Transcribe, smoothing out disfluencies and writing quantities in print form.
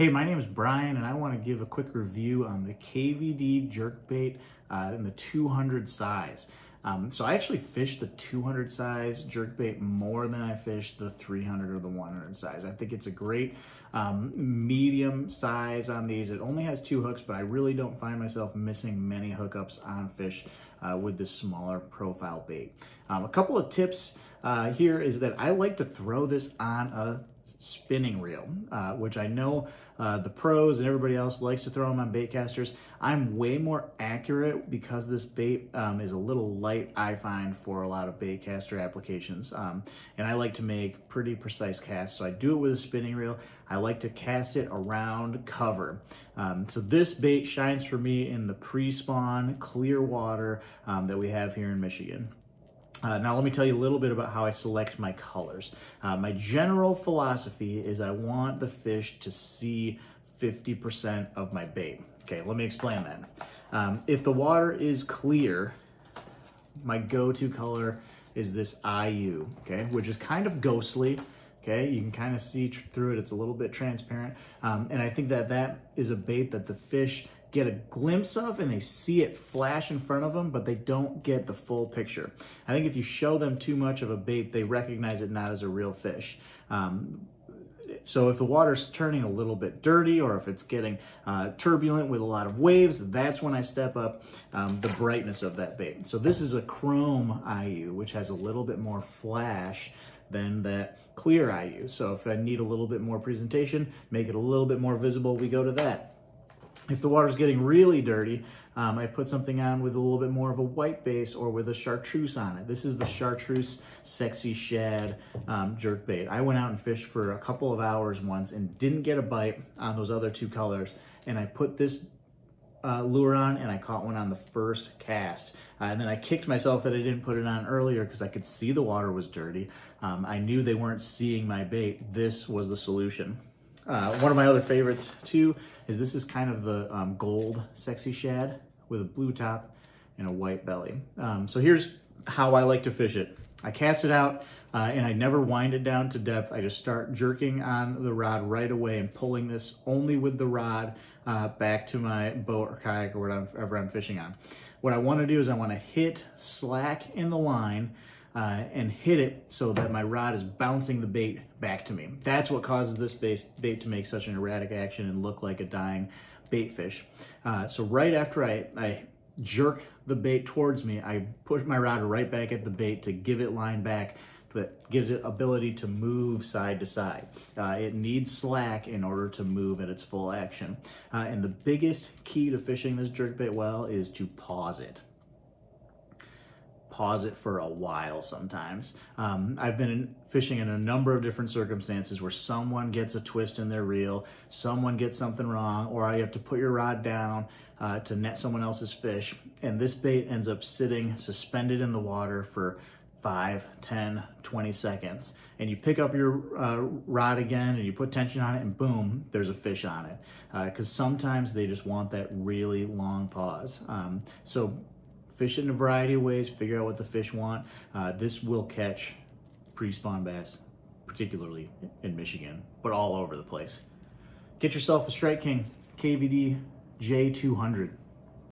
Hey, my name is Brian, and I want to give a quick review on the KVD jerkbait in the 200 size. So I actually fish the 200 size jerkbait more than I fish the 300 or the 100 size. I think it's a great medium size on these. It only has 2 hooks, but I really don't find myself missing many hookups on fish with this smaller profile bait. A couple of tips here is that I like to throw this on a spinning reel, which I know the pros and everybody else likes to throw them on bait casters. I'm way more accurate because this bait is a little light, I find, for a lot of bait caster applications. And I like to make pretty precise casts, so I do it with a spinning reel. I like to cast it around cover. So this bait shines for me in the pre-spawn clear water that we have here in Michigan. Now let me tell you a little bit about how I select my colors. My general philosophy is I want the fish to see 50% of my bait. Okay, let me explain that. If the water is clear, my go-to color is this IU, okay, which is kind of ghostly. Okay, you can kind of see through it. It's a little bit transparent. And I think that is a bait that the fish get a glimpse of and they see it flash in front of them, but they don't get the full picture. I think if you show them too much of a bait, they recognize it not as a real fish. So if the water's turning a little bit dirty or if it's getting turbulent with a lot of waves, that's when I step up the brightness of that bait. So this is a chrome IU, which has a little bit more flash than that clear IU. So if I need a little bit more presentation, make it a little bit more visible, we go to that. If the water's getting really dirty, I put something on with a little bit more of a white base or with a chartreuse on it. This is the chartreuse sexy shad jerkbait. I went out and fished for a couple of hours once and didn't get a bite on those other 2 colors. And I put this lure on and I caught one on the first cast. And then I kicked myself that I didn't put it on earlier because I could see the water was dirty. I knew they weren't seeing my bait. This was the solution. One of my other favorites too is this is kind of the gold sexy shad with a blue top and a white belly. So here's how I like to fish it. I cast it out and I never wind it down to depth. I just start jerking on the rod right away and pulling this only with the rod back to my boat or kayak or whatever I'm fishing on. What I want to do is I want to hit slack in the line and hit it so that my rod is bouncing the bait back to me. That's what causes this bait to make such an erratic action and look like a dying bait fish. So right after I jerk the bait towards me, I push my rod right back at the bait to give it line back, but gives it ability to move side to side. It needs slack in order to move at its full action. And the biggest key to fishing this jerkbait well is to pause it. Pause it for a while sometimes. I've been fishing in a number of different circumstances where someone gets a twist in their reel, someone gets something wrong, or you have to put your rod down to net someone else's fish, and this bait ends up sitting suspended in the water for 5, 10, 20 seconds. And you pick up your rod again and you put tension on it and boom, there's a fish on it. Because sometimes they just want that really long pause. So fish it in a variety of ways, figure out what the fish want. This will catch pre-spawn bass, particularly in Michigan, but all over the place. Get yourself a Strike King KVD J200.